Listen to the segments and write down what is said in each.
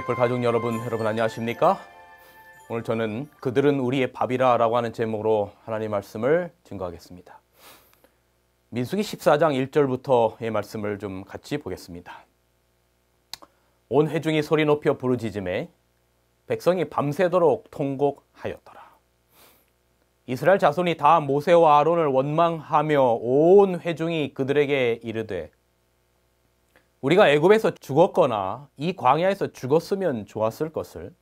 백불 가족 여러분 안녕하십니까? 오늘 저는 그들은 우리의 밥이라 라고 하는 제목으로 하나님 말씀을 증거하겠습니다. 민수기 14장 1절부터의 말씀을 좀 같이 보겠습니다. 온 회중이 소리 높여 부르짖음에 백성이 밤새도록 통곡하였더라. 이스라엘 자손이 다 모세와 아론을 원망하며 온 회중이 그들에게 이르되 우리가 애굽에서 죽었거나 이 광야에서 죽었으면 좋았을 것을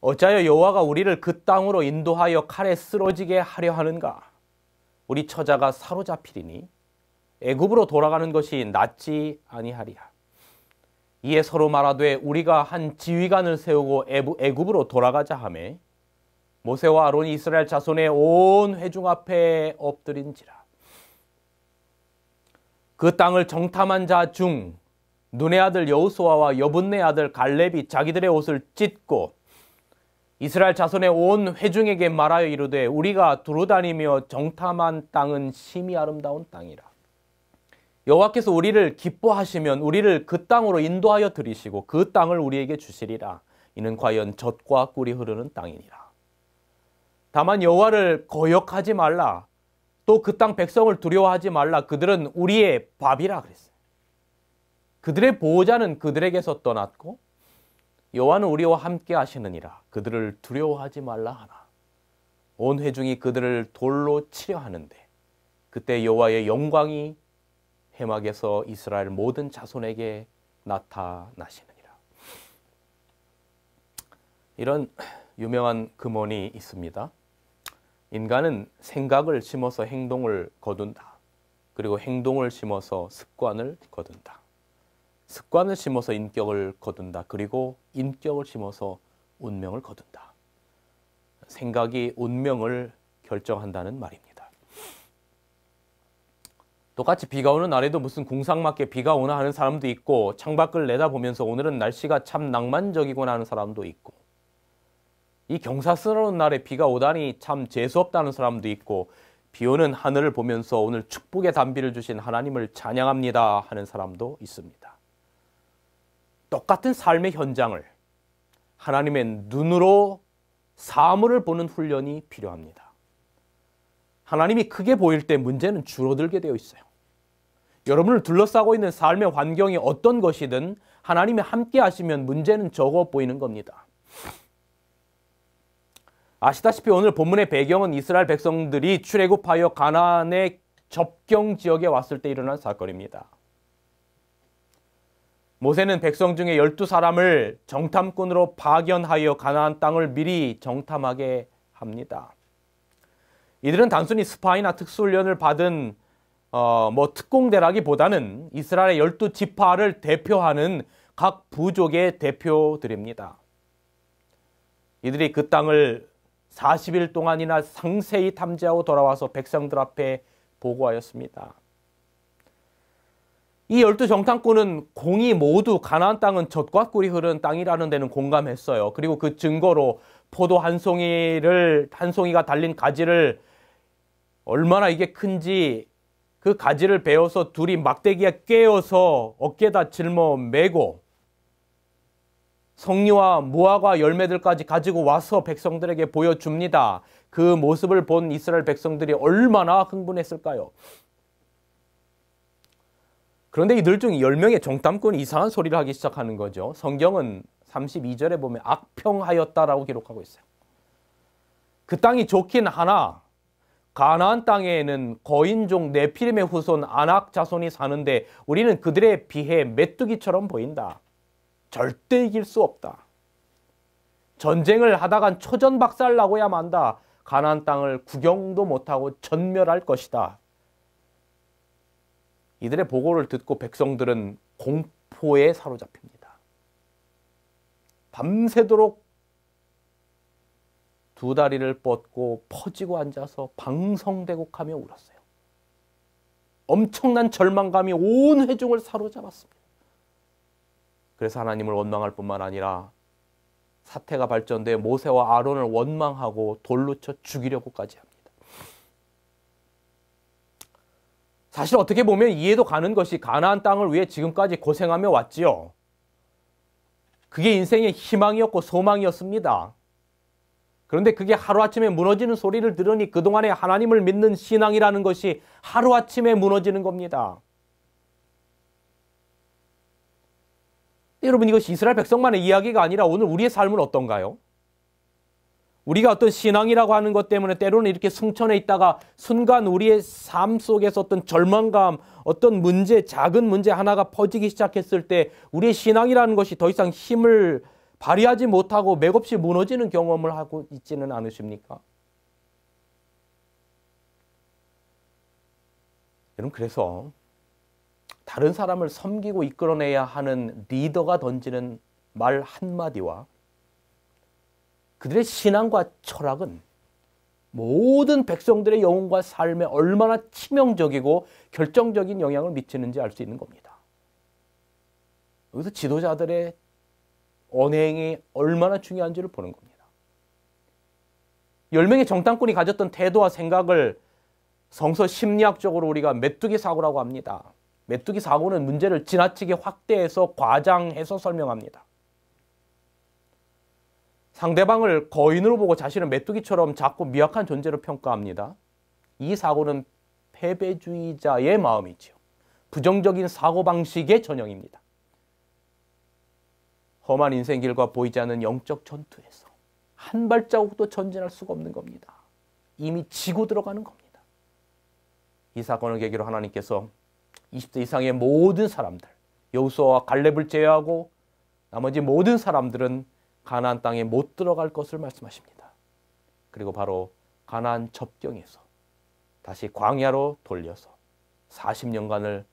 어찌하여 여호와가 우리를 그 땅으로 인도하여 칼에 쓰러지게 하려 하는가? 우리 처자가 사로잡히리니 애굽으로 돌아가는 것이 낫지 아니하리라. 이에 서로 말하되 우리가 한 지휘관을 세우고 애굽으로 돌아가자 하매 모세와 아론이 이스라엘 자손의 온 회중 앞에 엎드린지라. 그 땅을 정탐한 자 중 눈의 아들 여호수아와 여분네 아들 갈렙이 자기들의 옷을 찢고 이스라엘 자손의 온 회중에게 말하여 이르되 우리가 두루다니며 정탐한 땅은 심히 아름다운 땅이라. 여호와께서 우리를 기뻐하시면 우리를 그 땅으로 인도하여 들이시고 그 땅을 우리에게 주시리라. 이는 과연 젖과 꿀이 흐르는 땅이니라. 다만 여호와를 거역하지 말라. 또 그 땅 백성을 두려워하지 말라. 그들은 우리의 밥이라 그랬어요. 그들의 보호자는 그들에게서 떠났고 여호와는 우리와 함께 하시느니라. 그들을 두려워하지 말라 하나. 온 회중이 그들을 돌로 치려 하는데 그때 여호와의 영광이 해막에서 이스라엘 모든 자손에게 나타나시느니라. 이런 유명한 금언이 있습니다. 인간은 생각을 심어서 행동을 거둔다. 그리고 행동을 심어서 습관을 거둔다. 습관을 심어서 인격을 거둔다. 그리고 인격을 심어서 운명을 거둔다. 생각이 운명을 결정한다는 말입니다. 똑같이 비가 오는 날에도 무슨 궁상맞게 비가 오나 하는 사람도 있고 창밖을 내다보면서 오늘은 날씨가 참 낭만적이구나 하는 사람도 있고 이 경사스러운 날에 비가 오다니 참 재수없다는 사람도 있고 비 오는 하늘을 보면서 오늘 축복의 단비를 주신 하나님을 찬양합니다 하는 사람도 있습니다. 똑같은 삶의 현장을 하나님의 눈으로 사물을 보는 훈련이 필요합니다. 하나님이 크게 보일 때 문제는 줄어들게 되어 있어요. 여러분을 둘러싸고 있는 삶의 환경이 어떤 것이든 하나님이 함께 하시면 문제는 적어 보이는 겁니다. 아시다시피 오늘 본문의 배경은 이스라엘 백성들이 출애굽하여 가나안의 접경 지역에 왔을 때 일어난 사건입니다. 모세는 백성 중에 12사람을 정탐꾼으로 파견하여 가나안 땅을 미리 정탐하게 합니다. 이들은 단순히 스파이나 특수훈련을 받은 특공대라기보다는 이스라엘의 12지파를 대표하는 각 부족의 대표들입니다. 이들이 그 땅을 40일 동안이나 상세히 탐지하고 돌아와서 백성들 앞에 보고하였습니다. 이 12정탐꾼은 공이 모두 가나안 땅은 젖과 꿀이 흐르는 땅이라는 데는 공감했어요. 그리고 그 증거로 포도 한 송이가 달린 가지를 얼마나 이게 큰지 그 가지를 베어서 둘이 막대기에 꿰어서 어깨에다 짊어 매고 성류와 무화과 열매들까지 가지고 와서 백성들에게 보여줍니다. 그 모습을 본 이스라엘 백성들이 얼마나 흥분했을까요? 그런데 이들 중 10명의 정탐꾼이 이상한 소리를 하기 시작하는 거죠. 성경은 32절에 보면 악평하였다라고 기록하고 있어요. 그 땅이 좋긴 하나 가나안 땅에는 거인종 네피림의 후손 아낙 자손이 사는데 우리는 그들에 비해 메뚜기처럼 보인다. 절대 이길 수 없다. 전쟁을 하다간 초전박살나고야 만다. 가나안 땅을 구경도 못하고 전멸할 것이다. 이들의 보고를 듣고 백성들은 공포에 사로잡힙니다. 밤새도록 두 다리를 뻗고 퍼지고 앉아서 방성대곡하며 울었어요. 엄청난 절망감이 온 회중을 사로잡았습니다. 그래서 하나님을 원망할 뿐만 아니라 사태가 발전돼 모세와 아론을 원망하고 돌로 쳐 죽이려고까지 합니다. 사실 어떻게 보면 이해도 가는 것이 가나안 땅을 위해 지금까지 고생하며 왔지요. 그게 인생의 희망이었고 소망이었습니다. 그런데 그게 하루아침에 무너지는 소리를 들으니 그동안에 하나님을 믿는 신앙이라는 것이 하루아침에 무너지는 겁니다. 여러분, 이것이 이스라엘 백성만의 이야기가 아니라 오늘 우리의 삶은 어떤가요? 우리가 어떤 신앙이라고 하는 것 때문에 때로는 이렇게 승천해 있다가 순간 우리의 삶 속에서 어떤 절망감, 어떤 문제, 작은 문제 하나가 퍼지기 시작했을 때 우리의 신앙이라는 것이 더 이상 힘을 발휘하지 못하고 맥없이 무너지는 경험을 하고 있지는 않으십니까? 여러분, 그래서 다른 사람을 섬기고 이끌어내야 하는 리더가 던지는 말 한마디와 그들의 신앙과 철학은 모든 백성들의 영혼과 삶에 얼마나 치명적이고 결정적인 영향을 미치는지 알 수 있는 겁니다. 여기서 지도자들의 언행이 얼마나 중요한지를 보는 겁니다. 10명의 정탐꾼이 가졌던 태도와 생각을 성서 심리학적으로 우리가 메뚜기 사고라고 합니다. 메뚜기 사고는 문제를 지나치게 확대해서 과장해서 설명합니다. 상대방을 거인으로 보고 자신은 메뚜기처럼 작고 미약한 존재로 평가합니다. 이 사고는 패배주의자의 마음이지요. 부정적인 사고방식의 전형입니다. 험한 인생길과 보이지 않는 영적 전투에서 한 발자국도 전진할 수가 없는 겁니다. 이미 지고 들어가는 겁니다. 이 사건을 계기로 하나님께서 20대 이상의 모든 사람들, 여호수아와 갈렙을 제외하고 나머지 모든 사람들은 가나안 땅에 못 들어갈 것을 말씀하십니다. 그리고 바로 가나안 접경에서 다시 광야로 돌려서 40년간을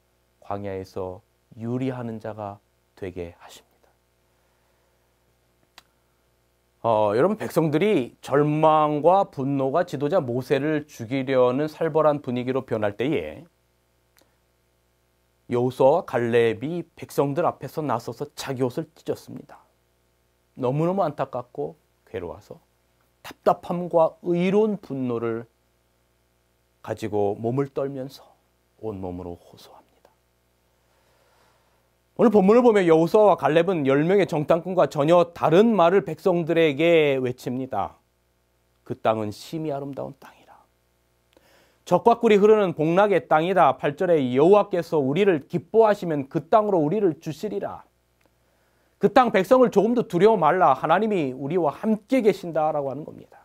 광야에서 유리하는 자가 되게 하십니다. 여러분, 백성들이 절망과 분노가 지도자 모세를 죽이려는 살벌한 분위기로 변할 때에 여호수아와 갈렙이 백성들 앞에서 나서서 자기 옷을 찢었습니다. 너무너무 안타깝고 괴로워서 답답함과 의로운 분노를 가지고 몸을 떨면서 온몸으로 호소합니다. 오늘 본문을 보면 여호수아와 갈렙은 10명의 정탐꾼과 전혀 다른 말을 백성들에게 외칩니다. 그 땅은 심히 아름다운 땅이라. 젖과 꿀이 흐르는 복락의 땅이다. 8절에 여호와께서 우리를 기뻐하시면 그 땅으로 우리를 주시리라. 그 땅 백성을 조금도 두려워 말라. 하나님이 우리와 함께 계신다라고 하는 겁니다.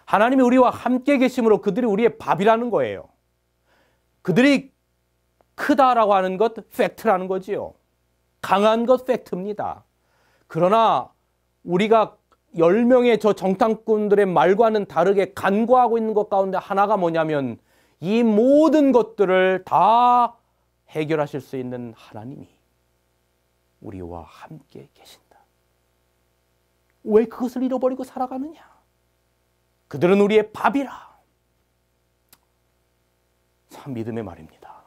하나님이 우리와 함께 계심으로 그들이 우리의 밥이라는 거예요. 그들이 크다라고 하는 것 팩트라는 거지요. 강한 것 팩트입니다. 그러나 우리가 10명의 저 정탐꾼들의 말과는 다르게 간과하고 있는 것 가운데 하나가 뭐냐면 이 모든 것들을 다 해결하실 수 있는 하나님이 우리와 함께 계신다. 왜 그것을 잃어버리고 살아가느냐? 그들은 우리의 밥이라. 참 믿음의 말입니다.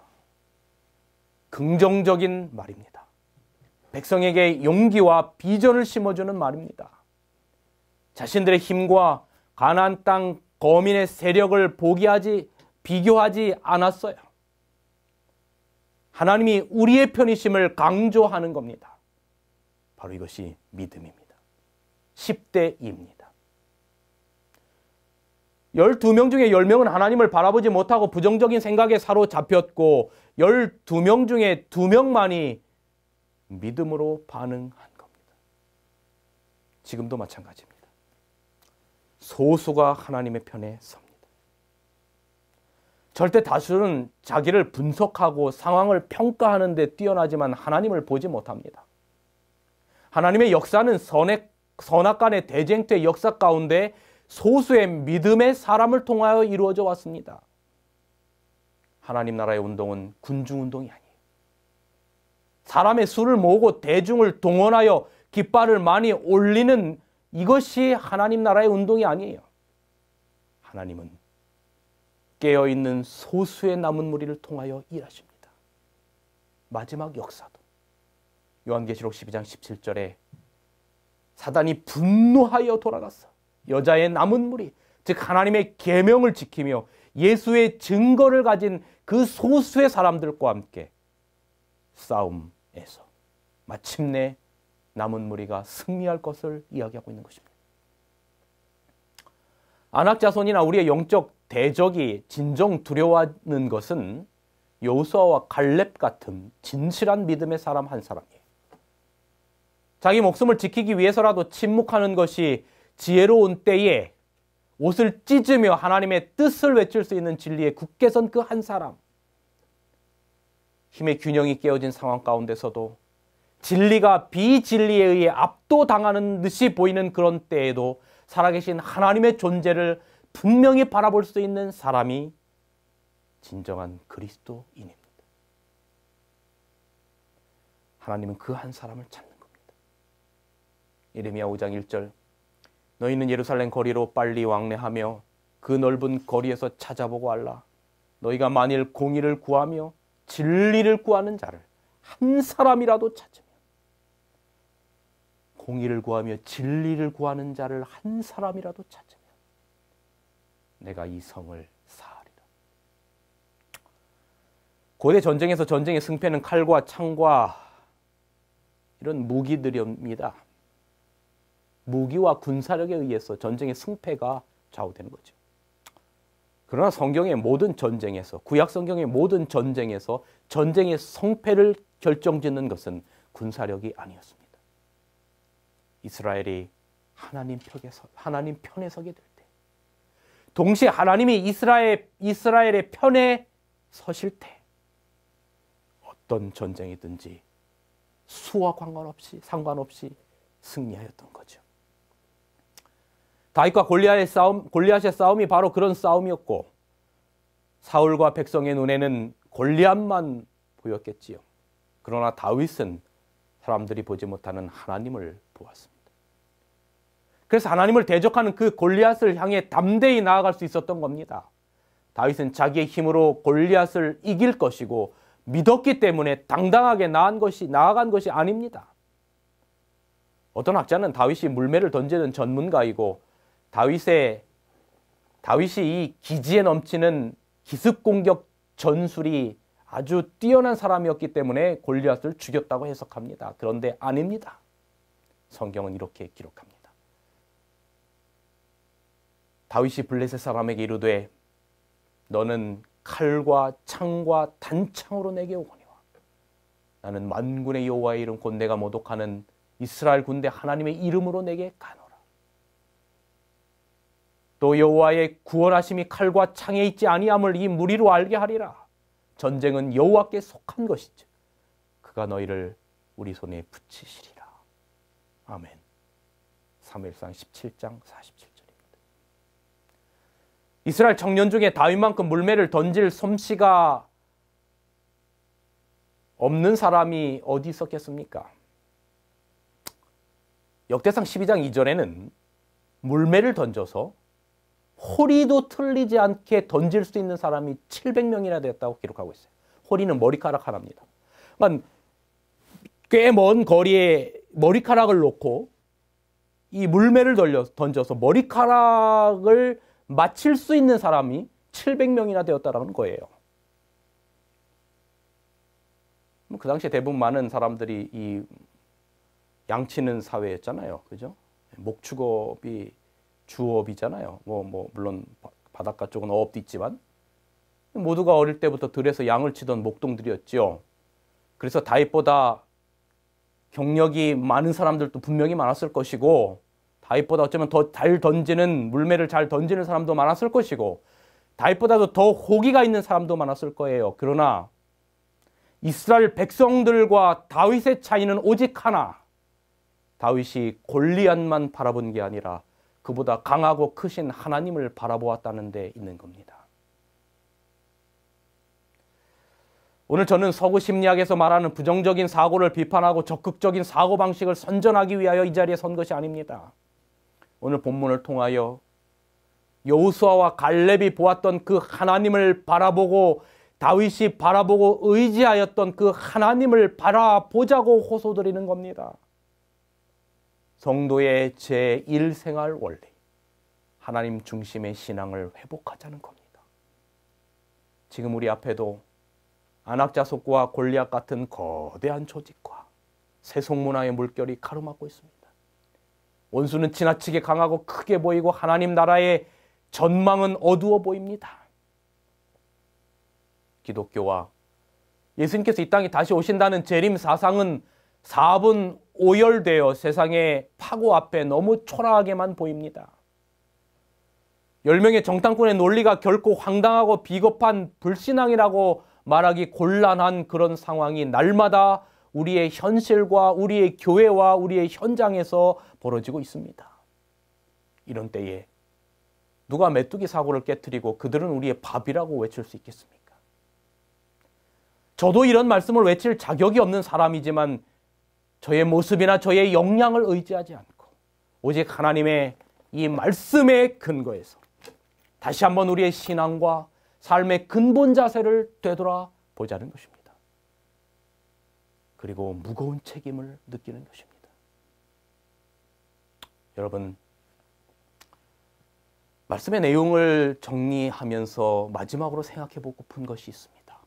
긍정적인 말입니다. 백성에게 용기와 비전을 심어주는 말입니다. 자신들의 힘과 가나안 땅 거민의 세력을 비교하지 않았어요. 하나님이 우리의 편이심을 강조하는 겁니다. 바로 이것이 믿음입니다. 10대입니다. 12명 중에 10명은 하나님을 바라보지 못하고 부정적인 생각에 사로잡혔고 12명 중에 2명만이 믿음으로 반응한 겁니다. 지금도 마찬가지입니다. 소수가 하나님의 편에 섭니다. 절대 다수는 자기를 분석하고 상황을 평가하는 데 뛰어나지만 하나님을 보지 못합니다. 하나님의 역사는 선악간의 대쟁투의 역사 가운데 소수의 믿음의 사람을 통하여 이루어져 왔습니다. 하나님 나라의 운동은 군중운동이 아니에요. 사람의 수를 모으고 대중을 동원하여 깃발을 많이 올리는 이것이 하나님 나라의 운동이 아니에요. 하나님은 깨어있는 소수의 남은 무리를 통하여 일하십니다. 마지막 역사도 요한계시록 12장 17절에 사단이 분노하여 돌아갔어. 여자의 남은 무리, 즉 하나님의 계명을 지키며 예수의 증거를 가진 그 소수의 사람들과 함께 싸움에서 마침내 남은 무리가 승리할 것을 이야기하고 있는 것입니다. 아낙 자손이나 우리의 영적 대적이 진정 두려워하는 것은 여호수아와 갈렙 같은 진실한 믿음의 사람 한 사람이에요. 자기 목숨을 지키기 위해서라도 침묵하는 것이 지혜로운 때에 옷을 찢으며 하나님의 뜻을 외칠 수 있는 진리에 굳게 선 그 한 사람. 힘의 균형이 깨어진 상황 가운데서도 진리가 비진리에 의해 압도당하는 듯이 보이는 그런 때에도 살아계신 하나님의 존재를 분명히 바라볼 수 있는 사람이 진정한 그리스도인입니다. 하나님은 그 한 사람을 찾는 겁니다. 예레미야 5장 1절 너희는 예루살렘 거리로 빨리 왕래하며 그 넓은 거리에서 찾아보고 알라. 너희가 만일 공의를 구하며 진리를 구하는 자를 한 사람이라도 찾으면 공의를 구하며 진리를 구하는 자를 한 사람이라도 찾으면 내가 이 성을 사하리라. 고대 전쟁에서 전쟁의 승패는 칼과 창과 이런 무기들입니다. 무기와 군사력에 의해서 전쟁의 승패가 좌우되는 거죠. 그러나 성경의 모든 전쟁에서, 구약 성경의 모든 전쟁에서 전쟁의 성패를 결정짓는 것은 군사력이 아니었습니다. 이스라엘이 하나님 편에 서게 될 때, 동시에 하나님이 이스라엘의 편에 서실 때 어떤 전쟁이든지 수와 상관없이 승리하였던 거죠. 다윗과 골리앗의 싸움이 바로 그런 싸움이었고 사울과 백성의 눈에는 골리앗만 보였겠지요. 그러나 다윗은 사람들이 보지 못하는 하나님을 보았습니다. 그래서 하나님을 대적하는 그 골리앗을 향해 담대히 나아갈 수 있었던 겁니다. 다윗은 자기의 힘으로 골리앗을 이길 것이고 믿었기 때문에 당당하게 나아간 것이 아닙니다. 어떤 학자는 다윗이 물매를 던지는 전문가이고 다윗이 이 기지에 넘치는 기습 공격 전술이 아주 뛰어난 사람이었기 때문에 골리앗을 죽였다고 해석합니다. 그런데 아닙니다. 성경은 이렇게 기록합니다. 다윗이 블레셋 사람에게 이르되 너는 칼과 창과 단창으로 내게 오거니와 나는 만군의 여호와의 이름 곧 내가 모독하는 이스라엘 군대 하나님의 이름으로 내게 가노라. 또 여호와의 구원하심이 칼과 창에 있지 아니함을 이 무리로 알게 하리라. 전쟁은 여호와께 속한 것이지 그가 너희를 우리 손에 붙이시리라. 아멘. 사무엘상 17장 47절입니다. 이스라엘 청년 중에 다윗만큼 물매를 던질 솜씨가 없는 사람이 어디 있었겠습니까? 역대상 12장 2절에는 물매를 던져서 호리도 틀리지 않게 던질 수 있는 사람이 700명이나 되었다고 기록하고 있어요. 호리는 머리카락 하나입니다. 그러니까 꽤 먼 거리에 머리카락을 놓고 이 물매를 던져서 머리카락을 맞힐 수 있는 사람이 700명이나 되었다는 거예요. 그 당시에 대부분 많은 사람들이 이 양치는 사회였잖아요. 그죠? 목축업이 주업이잖아요. 물론 바닷가 쪽은 어업도 있지만 모두가 어릴 때부터 들에서 양을 치던 목동들이었죠. 그래서 다윗보다 경력이 많은 사람들도 분명히 많았을 것이고 다윗보다 어쩌면 더 잘 던지는 물매를 잘 던지는 사람도 많았을 것이고 다윗보다도 더 호기가 있는 사람도 많았을 거예요. 그러나 이스라엘 백성들과 다윗의 차이는 오직 하나. 다윗이 골리앗만 바라본 게 아니라 그보다 강하고 크신 하나님을 바라보았다는 데 있는 겁니다. 오늘 저는 서구 심리학에서 말하는 부정적인 사고를 비판하고 적극적인 사고방식을 선전하기 위하여 이 자리에 선 것이 아닙니다. 오늘 본문을 통하여 여호수아와 갈렙이 보았던 그 하나님을 바라보고 다윗이 바라보고 의지하였던 그 하나님을 바라보자고 호소드리는 겁니다. 성도의 제1생활 원리, 하나님 중심의 신앙을 회복하자는 겁니다. 지금 우리 앞에도 아낙 자손과 골리앗 같은 거대한 조직과 세속문화의 물결이 가로막고 있습니다. 원수는 지나치게 강하고 크게 보이고 하나님 나라의 전망은 어두워 보입니다. 기독교와 예수님께서 이 땅에 다시 오신다는 재림 사상은 4분 오열되어 세상의 파고 앞에 너무 초라하게만 보입니다. 10명의 정탐꾼의 논리가 결코 황당하고 비겁한 불신앙이라고 말하기 곤란한 그런 상황이 날마다 우리의 현실과 우리의 교회와 우리의 현장에서 벌어지고 있습니다. 이런 때에 누가 메뚜기 사고를 깨뜨리고 그들은 우리의 밥이라고 외칠 수 있겠습니까? 저도 이런 말씀을 외칠 자격이 없는 사람이지만 저의 모습이나 저의 역량을 의지하지 않고 오직 하나님의 이 말씀의 근거에서 다시 한번 우리의 신앙과 삶의 근본 자세를 되돌아보자는 것입니다. 그리고 무거운 책임을 느끼는 것입니다. 여러분, 말씀의 내용을 정리하면서 마지막으로 생각해 보고픈 것이 있습니다.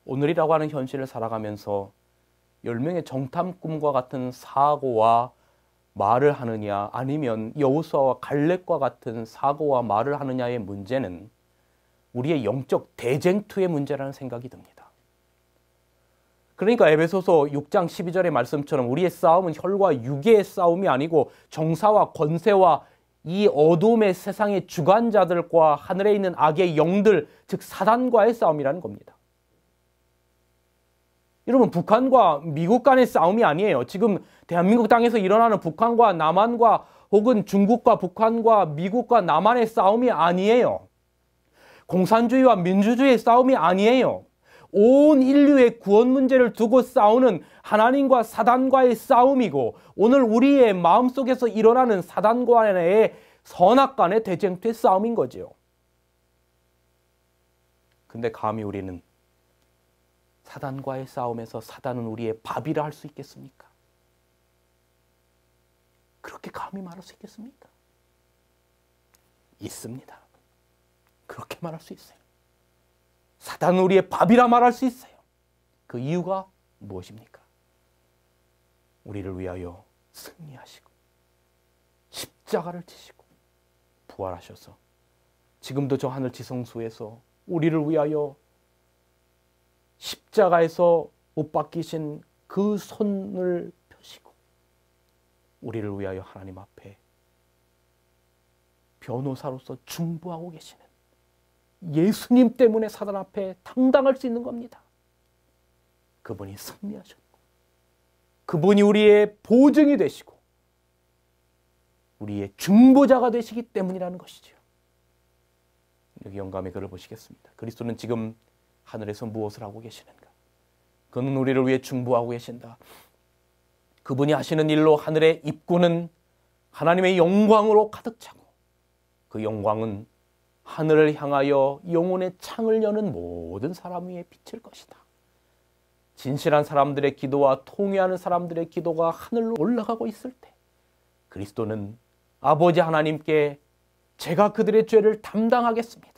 오늘이라고 하는 현실을 살아가면서 10명의 정탐꾼과 같은 사고와 말을 하느냐 아니면 여호수아와 갈렙과 같은 사고와 말을 하느냐의 문제는 우리의 영적 대쟁투의 문제라는 생각이 듭니다. 그러니까 에베소서 6장 12절의 말씀처럼 우리의 싸움은 혈과 육의 싸움이 아니고 정사와 권세와 이 어둠의 세상의 주관자들과 하늘에 있는 악의 영들, 즉 사단과의 싸움이라는 겁니다. 여러분, 북한과 미국 간의 싸움이 아니에요. 지금 대한민국 땅에서 일어나는 북한과 남한과 혹은 중국과 북한과 미국과 남한의 싸움이 아니에요. 공산주의와 민주주의의 싸움이 아니에요. 온 인류의 구원 문제를 두고 싸우는 하나님과 사단과의 싸움이고 오늘 우리의 마음속에서 일어나는 사단과의 선악간의 대쟁투의 싸움인 거죠. 근데 감히 우리는 사단과의 싸움에서 사단은 우리의 밥이라 할 수 있겠습니까? 그렇게 감히 말할 수 있겠습니까? 있습니다. 그렇게 말할 수 있어요. 사단은 우리의 밥이라 말할 수 있어요. 그 이유가 무엇입니까? 우리를 위하여 승리하시고 십자가를 지시고 부활하셔서 지금도 저 하늘 지성소에서 우리를 위하여 십자가에서 못 박히신 그 손을 펴시고 우리를 위하여 하나님 앞에 변호사로서 중보하고 계시는 예수님 때문에 사단 앞에 당당할 수 있는 겁니다. 그분이 승리하셨고 그분이 우리의 보증이 되시고 우리의 중보자가 되시기 때문이라는 것이죠. 여기 영감의 글을 보시겠습니다. 그리스도는 지금 하늘에서 무엇을 하고 계시는가? 그는 우리를 위해 중보하고 계신다. 그분이 하시는 일로 하늘의 입구는 하나님의 영광으로 가득 차고 그 영광은 하늘을 향하여 영혼의 창을 여는 모든 사람 위에 비칠 것이다. 진실한 사람들의 기도와 통회하는 사람들의 기도가 하늘로 올라가고 있을 때 그리스도는 아버지 하나님께 제가 그들의 죄를 담당하겠습니다.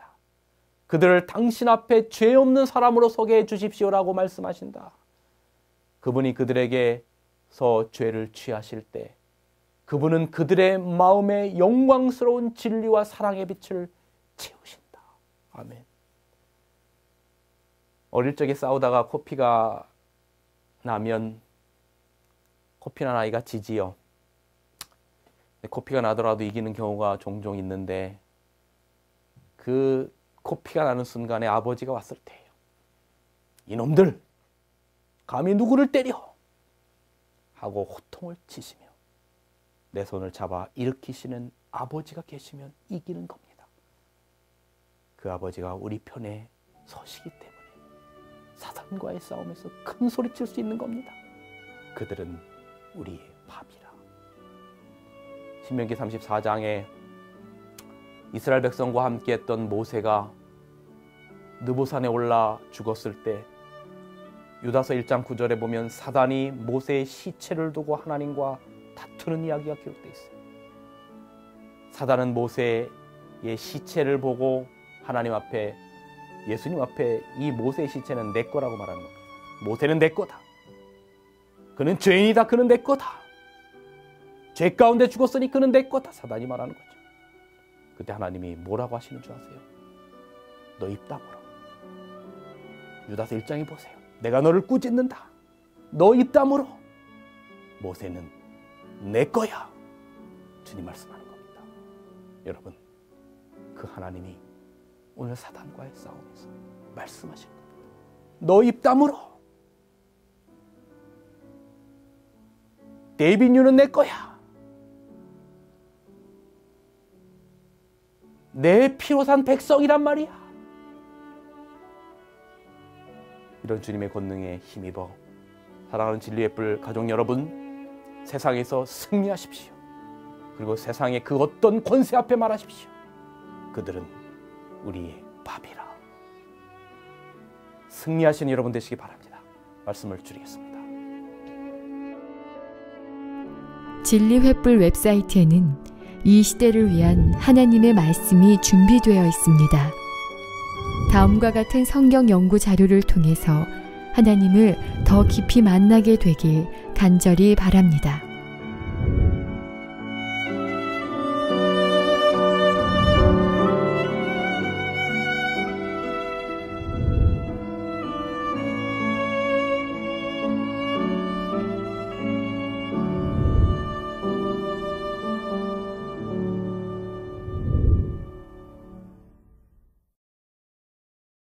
그들을 당신 앞에 죄 없는 사람으로 서게 해 주십시오라고 말씀하신다. 그분이 그들에게서 죄를 취하실 때 그분은 그들의 마음에 영광스러운 진리와 사랑의 빛을 채우신다. 아멘. 어릴 적에 싸우다가 코피가 나면 코피난 아이가 지지요. 코피가 나더라도 이기는 경우가 종종 있는데 그 코피가 나는 순간에 아버지가 왔을 때예요. 이놈들 감히 누구를 때려 하고 호통을 치시며 내 손을 잡아 일으키시는 아버지가 계시면 이기는 겁니다. 그 아버지가 우리 편에 서시기 때문에 사단과의 싸움에서 큰 소리 칠 수 있는 겁니다. 그들은 우리의 밥이라. 신명기 34장에 이스라엘 백성과 함께 했던 모세가 느보산에 올라 죽었을 때 유다서 1장 9절에 보면 사단이 모세의 시체를 두고 하나님과 다투는 이야기가 기록되어 있어요. 사단은 모세의 시체를 보고 하나님 앞에 예수님 앞에 이 모세의 시체는 내 거라고 말하는 겁니다. 모세는 내 거다. 그는 죄인이다. 그는 내 거다. 죄 가운데 죽었으니 그는 내 거다. 사단이 말하는 거죠. 그때 하나님이 뭐라고 하시는 줄 아세요? 너 입 다물어. 유다서 1장에 보세요. 내가 너를 꾸짖는다. 너 입 다물어. 모세는 내 거야. 주님 말씀하는 겁니다. 여러분, 그 하나님이 오늘 사단과의 싸움에서 말씀하신 겁니다. 너 입 다물어. 데이빗유는 내 거야. 내 피로 산 백성이란 말이야. 이런 주님의 권능에 힘입어 사랑하는 진리의 뿔 가족 여러분, 세상에서 승리하십시오. 그리고 세상의 그 어떤 권세 앞에 말하십시오. 그들은 우리의 밥이라. 승리하시는 여러분 되시기 바랍니다. 말씀을 줄이겠습니다. 진리 횃불 웹사이트에는 이 시대를 위한 하나님의 말씀이 준비되어 있습니다. 다음과 같은 성경 연구 자료를 통해서 하나님을 더 깊이 만나게 되길 간절히 바랍니다.